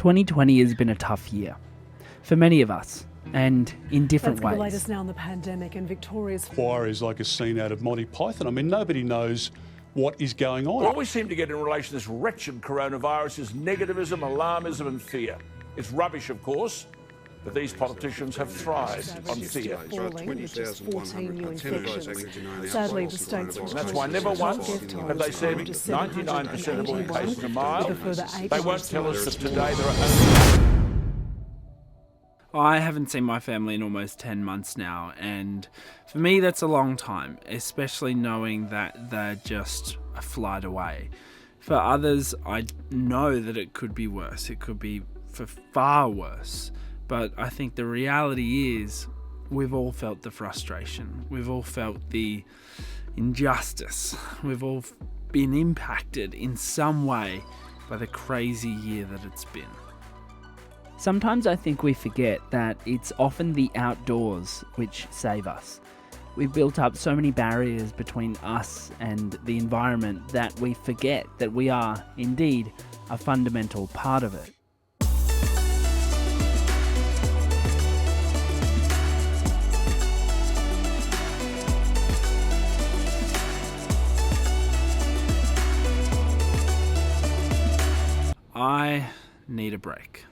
2020 has been a tough year for many of us, and in different ways. That's the latest now on the pandemic and Victoria's Inquiries like a scene out of Monty Python. I mean, nobody knows what is going on. All we seem to get in relation to this wretched coronavirus is negativism, alarmism and fear. It's rubbish, of course, but these politicians have thrived on fear. falling, with just 14 new infections. Sadly, the state's And that's why never once have they said 99% of all cases are mild. They won't tell us that today there are only... I haven't seen my family in almost 10 months now, and for me that's a long time, especially knowing that they're just a flight away. For others, I know that it could be worse. It could be far worse. But I think the reality is we've all felt the frustration. We've all felt the injustice. We've all been impacted in some way by the crazy year that it's been. Sometimes I think we forget that it's often the outdoors which save us. We've built up so many barriers between us and the environment that we forget that we are, indeed, a fundamental part of it. I need a break.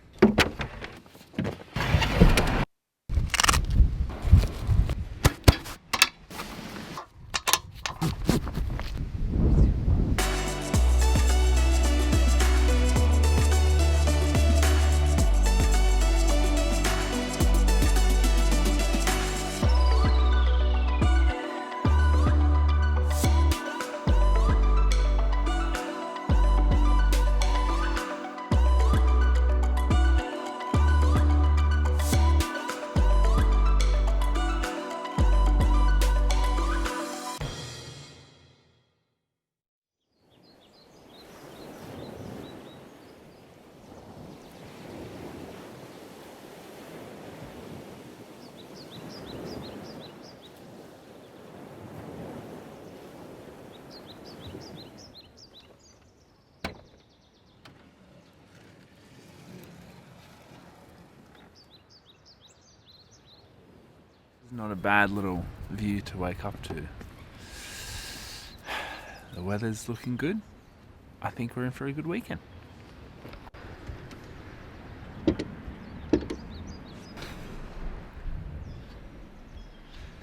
Not a bad little view to wake up to. The weather's looking good. I think we're in for a good weekend.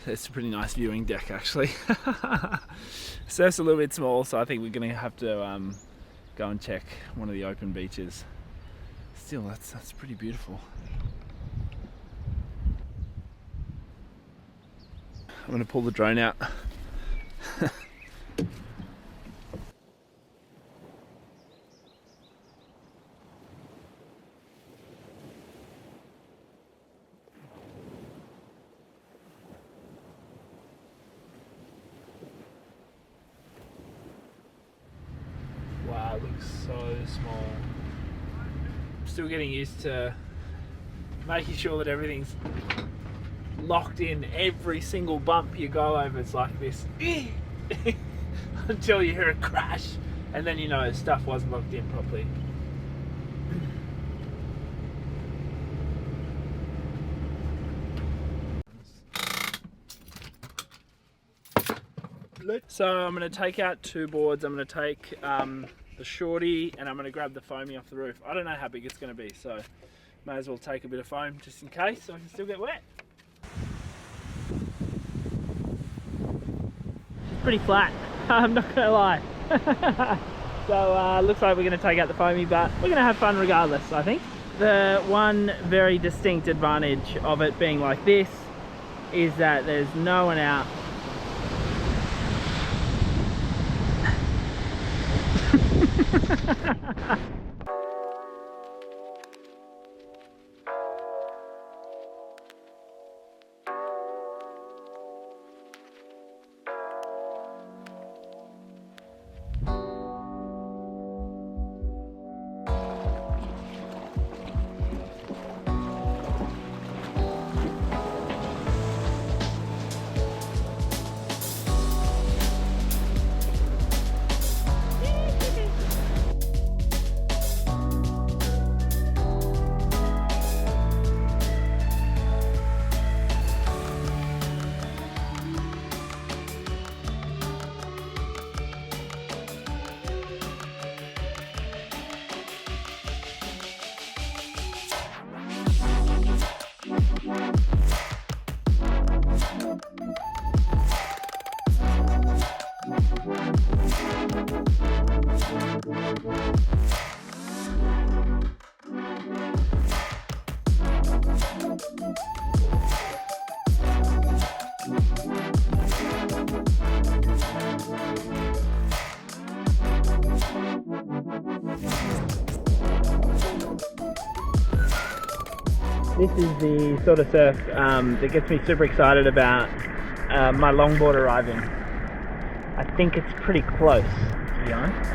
It's a pretty nice viewing deck, actually. Surf's a little bit small, so I think we're going to have to go and check one of the open beaches. Still, that's pretty beautiful. I'm going to pull the drone out. Wow, it looks so small. I'm still getting used to making sure that everything's locked in. Every single bump you go over, it's like this until you hear a crash, and then you know stuff wasn't locked in properly. So I'm going to take out two boards. I'm going to take the shorty, and I'm going to grab the foamy off the roof. I don't know how big it's going to be, so may as well take a bit of foam just in case so I can still get wet. Pretty flat, I'm not gonna lie. So looks like we're gonna take out the foamy, but we're gonna have fun regardless, I think. The one very distinct advantage of it being like this is that there's no one out. This is the sort of surf that gets me super excited about my longboard arriving. I think it's pretty close, to be honest.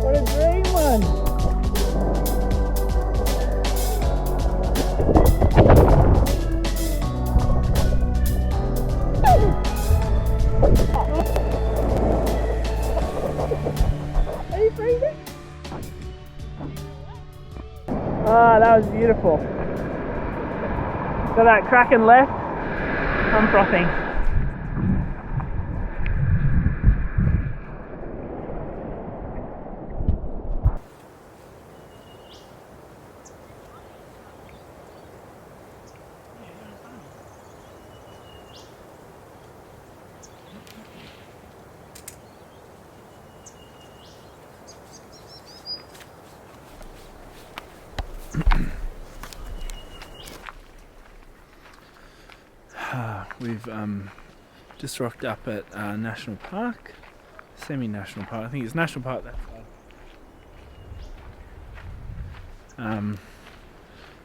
What a dream one! Are you freezing? Ah, that was beautiful. Got that cracking left. I'm frothing. We've just rocked up at National Park, semi-national park. I think it's National Park that side. And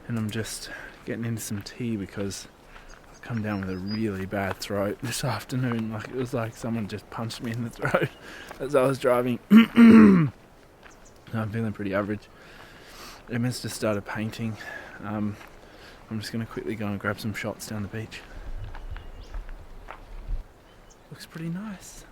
I'm just getting into some tea because I've come down with a really bad throat this afternoon. Like it was like someone just punched me in the throat as I was driving. I'm feeling pretty average. Emma's just started painting. I'm just going to quickly go and grab some shots down the beach. Looks pretty nice.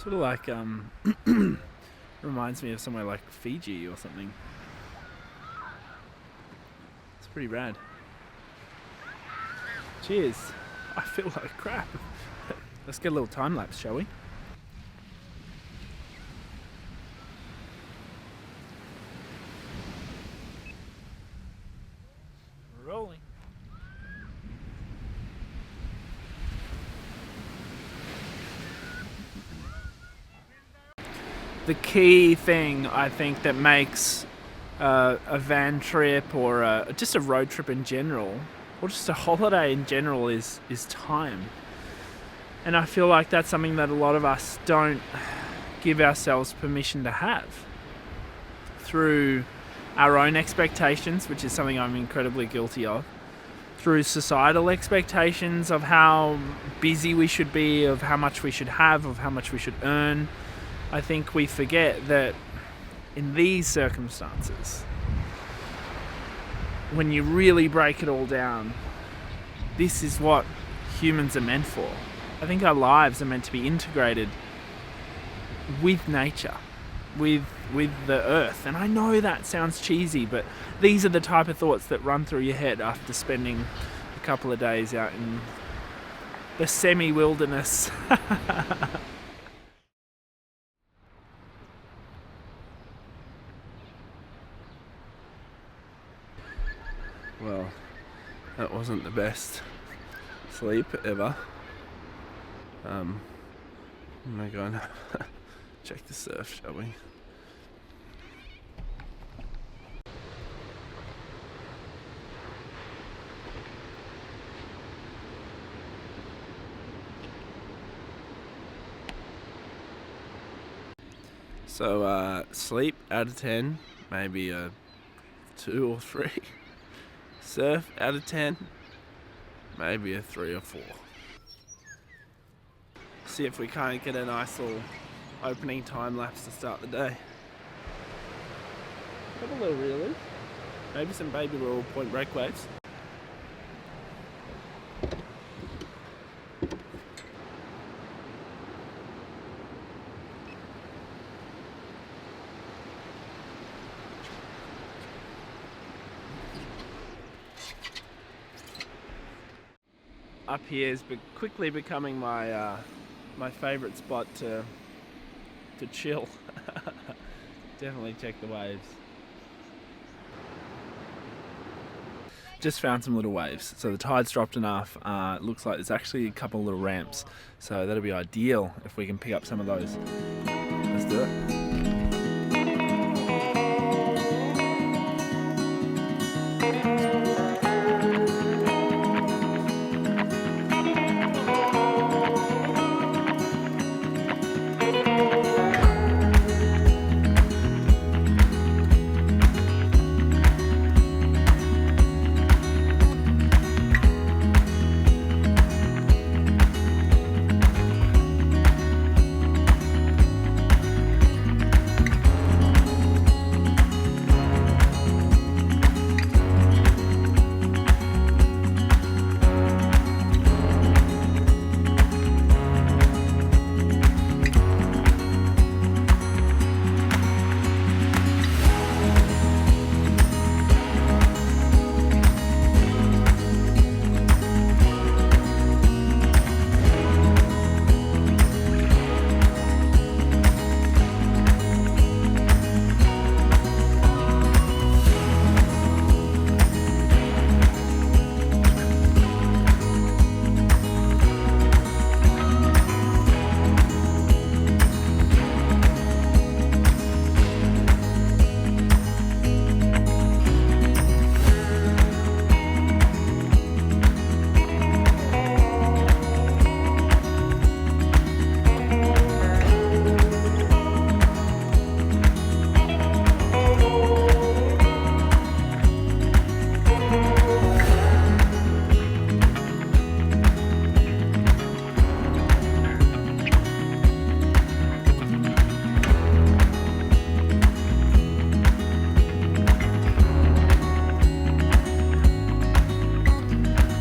Sort of like reminds me of somewhere like Fiji or something. It's pretty rad. Cheers. I feel like crap. Let's get a little time lapse, shall we? Rolling. The key thing I think that makes a van trip or just a road trip in general, or just a holiday in general, is time. And I feel like that's something that a lot of us don't give ourselves permission to have through our own expectations, which is something I'm incredibly guilty of, through societal expectations of how busy we should be, of how much we should have, of how much we should earn. I think we forget that in these circumstances, when you really break it all down, this is what humans are meant for. I think our lives are meant to be integrated with nature, with the earth. And I know that sounds cheesy, but these are the type of thoughts that run through your head after spending a couple of days out in the semi-wilderness. Well, that wasn't the best sleep ever. I'm gonna go and check the surf, shall we? So sleep out of 10, maybe a 2 or 3. Surf out of 10, maybe a 3 or 4. See if we can't get a nice little opening time lapse to start the day. Have a little reelies. Maybe some baby little point break waves. Up here is quickly becoming my my favourite spot to chill. Definitely check the waves. Just found some little waves. So the tide's dropped enough. It looks like there's actually a couple of little ramps. So that'll be ideal if we can pick up some of those. Let's do it.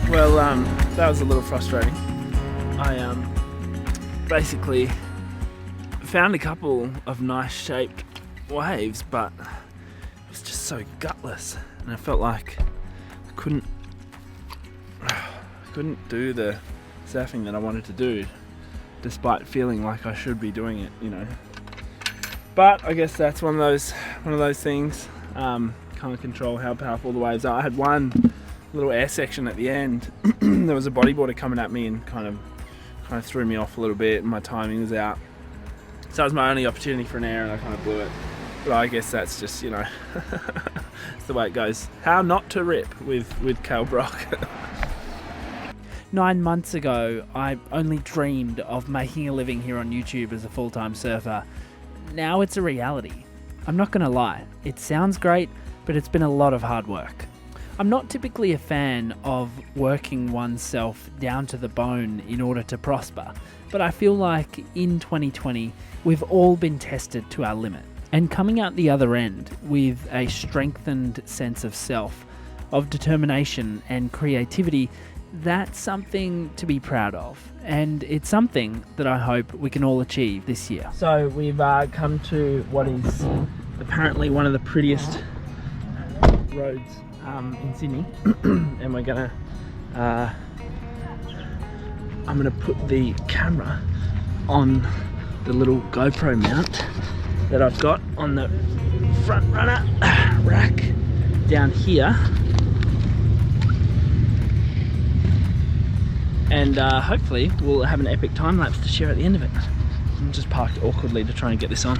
Well, that was a little frustrating. I basically found a couple of nice shaped waves, but it was just so gutless, and I felt like I couldn't do the surfing that I wanted to do, despite feeling like I should be doing it, you know. But I guess that's one of those things. Can't control how powerful the waves are. I had one little air section at the end. There was a bodyboarder coming at me and kind of threw me off a little bit, and my timing was out. So that was my only opportunity for an air, and I kind of blew it. But I guess that's just, you know, it's the way it goes. How not to rip with Kale Brock. 9 months ago, I only dreamed of making a living here on YouTube as a full-time surfer. Now it's a reality. I'm not gonna lie, it sounds great, but it's been a lot of hard work. I'm not typically a fan of working oneself down to the bone in order to prosper, but I feel like in 2020, we've all been tested to our limit. And coming out the other end with a strengthened sense of self, of determination and creativity, that's something to be proud of. And it's something that I hope we can all achieve this year. So we've come to what is apparently one of the prettiest roads in Sydney, and we're gonna I'm gonna put the camera on the little GoPro mount that I've got on the front runner rack down here, and hopefully we'll have an epic time lapse to share at the end of it. I'm just parked awkwardly to try and get this on.